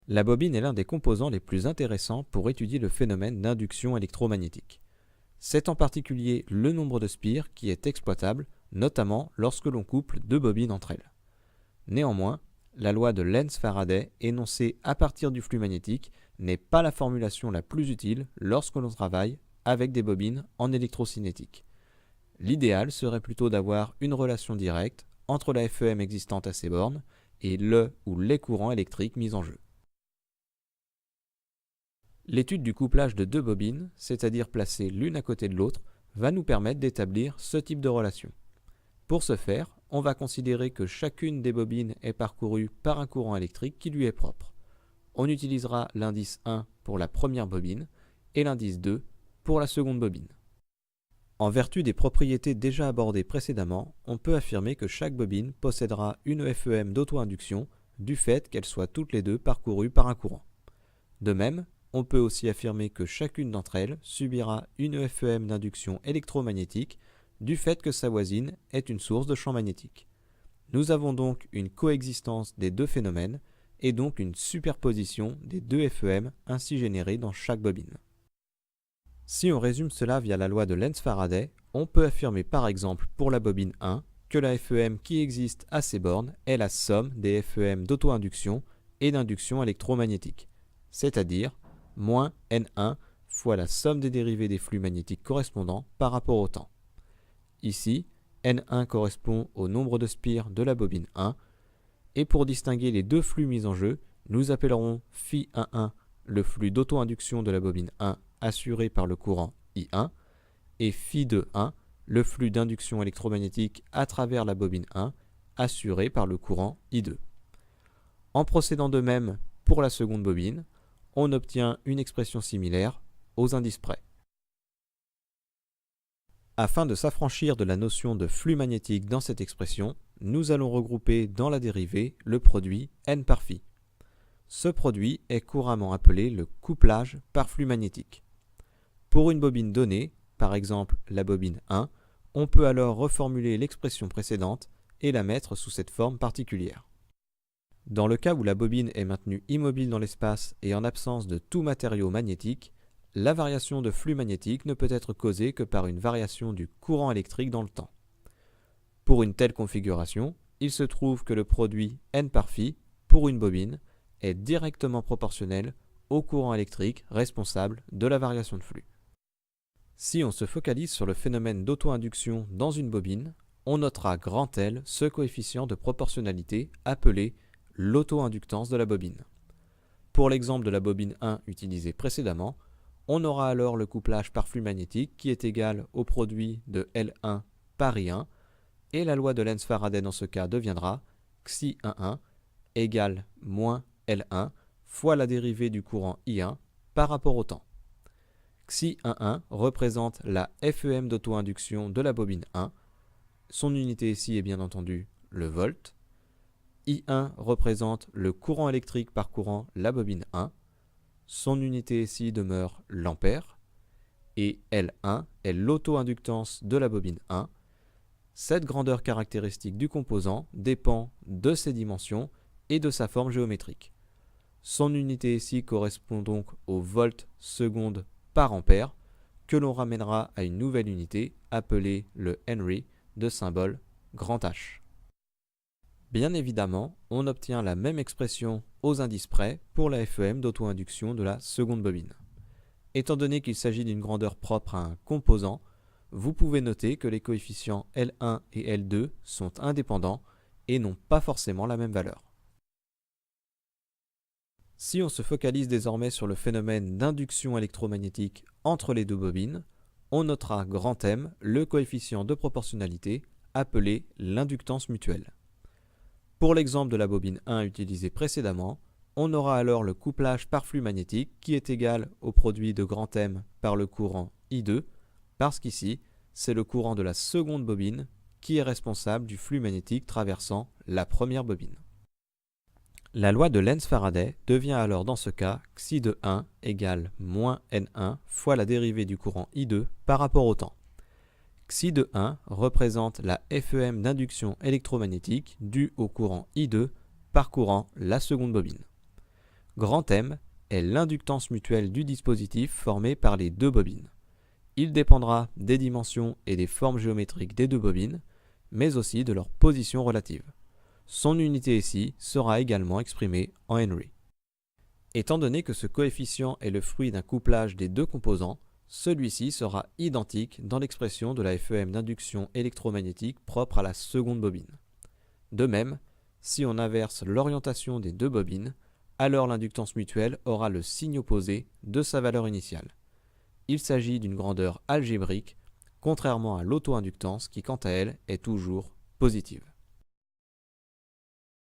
La bobine est l'un des composants les plus intéressants pour étudier le phénomène d'induction électromagnétique. C'est en particulier le nombre de spires qui est exploitable, notamment lorsque l'on couple deux bobines entre elles. Néanmoins, la loi de Lenz-Faraday, énoncée à partir du flux magnétique, n'est pas la formulation la plus utile lorsque l'on travaille avec des bobines en électrocinétique. L'idéal serait plutôt d'avoir une relation directe entre la FEM existante à ces bornes et le ou les courants électriques mis en jeu. L'étude du couplage de deux bobines, c'est-à-dire placées l'une à côté de l'autre, va nous permettre d'établir ce type de relation. Pour ce faire, on va considérer que chacune des bobines est parcourue par un courant électrique qui lui est propre. On utilisera l'indice 1 pour la première bobine et l'indice 2 pour la seconde bobine. En vertu des propriétés déjà abordées précédemment, on peut affirmer que chaque bobine possédera une FEM d'auto-induction du fait qu'elles soient toutes les deux parcourues par un courant. De même, on peut aussi affirmer que chacune d'entre elles subira une FEM d'induction électromagnétique du fait que sa voisine est une source de champ magnétique. Nous avons donc une coexistence des deux phénomènes et donc une superposition des deux FEM ainsi générées dans chaque bobine. Si on résume cela via la loi de Lenz-Faraday, on peut affirmer par exemple pour la bobine 1 que la FEM qui existe à ces bornes est la somme des FEM d'auto-induction et d'induction électromagnétique, c'est-à-dire moins N1 fois la somme des dérivés des flux magnétiques correspondants par rapport au temps. Ici, N1 correspond au nombre de spires de la bobine 1, et pour distinguer les deux flux mis en jeu, nous appellerons Φ11 le flux d'auto-induction de la bobine 1 assuré par le courant I1, et Φ21 le flux d'induction électromagnétique à travers la bobine 1 assuré par le courant I2. En procédant de même pour la seconde bobine, on obtient une expression similaire aux indices près. Afin de s'affranchir de la notion de flux magnétique dans cette expression, nous allons regrouper dans la dérivée le produit N par Φ. Ce produit est couramment appelé le couplage par flux magnétique. Pour une bobine donnée, par exemple la bobine 1, on peut alors reformuler l'expression précédente et la mettre sous cette forme particulière. Dans le cas où la bobine est maintenue immobile dans l'espace et en absence de tout matériau magnétique, la variation de flux magnétique ne peut être causée que par une variation du courant électrique dans le temps. Pour une telle configuration, il se trouve que le produit N par Φ pour une bobine est directement proportionnel au courant électrique responsable de la variation de flux. Si on se focalise sur le phénomène d'auto-induction dans une bobine, on notera grand L ce coefficient de proportionnalité appelé l'auto-inductance de la bobine. Pour l'exemple de la bobine 1 utilisée précédemment, on aura alors le couplage par flux magnétique qui est égal au produit de L1 par I1, et la loi de Lenz-Faraday dans ce cas deviendra Xi11 égale moins L1 fois la dérivée du courant I1 par rapport au temps. Xi11 représente la FEM d'auto-induction de la bobine 1, son unité ici est bien entendu le volt. I1 représente le courant électrique parcourant la bobine 1, son unité ici demeure l'ampère, et L1 est l'auto-inductance de la bobine 1. Cette grandeur caractéristique du composant dépend de ses dimensions et de sa forme géométrique. Son unité ici correspond donc au volt seconde par ampère, que l'on ramènera à une nouvelle unité appelée le Henry de symbole grand H. Bien évidemment, on obtient la même expression aux indices près pour la FEM d'auto-induction de la seconde bobine. Étant donné qu'il s'agit d'une grandeur propre à un composant, vous pouvez noter que les coefficients L1 et L2 sont indépendants et n'ont pas forcément la même valeur. Si on se focalise désormais sur le phénomène d'induction électromagnétique entre les deux bobines, on notera grand M le coefficient de proportionnalité appelé l'inductance mutuelle. Pour l'exemple de la bobine 1 utilisée précédemment, on aura alors le couplage par flux magnétique qui est égal au produit de grand M par le courant I2, parce qu'ici, c'est le courant de la seconde bobine qui est responsable du flux magnétique traversant la première bobine. La loi de Lenz-Faraday devient alors dans ce cas Xi de 1 égale moins N1 fois la dérivée du courant I2 par rapport au temps. Xi de 1 représente la FEM d'induction électromagnétique due au courant I2 parcourant la seconde bobine. Grand M est l'inductance mutuelle du dispositif formé par les deux bobines. Il dépendra des dimensions et des formes géométriques des deux bobines, mais aussi de leur position relative. Son unité ici sera également exprimée en Henry. Étant donné que ce coefficient est le fruit d'un couplage des deux composants, celui-ci sera identique dans l'expression de la FEM d'induction électromagnétique propre à la seconde bobine. De même, si on inverse l'orientation des deux bobines, alors l'inductance mutuelle aura le signe opposé de sa valeur initiale. Il s'agit d'une grandeur algébrique, contrairement à l'auto-inductance qui, quant à elle, est toujours positive.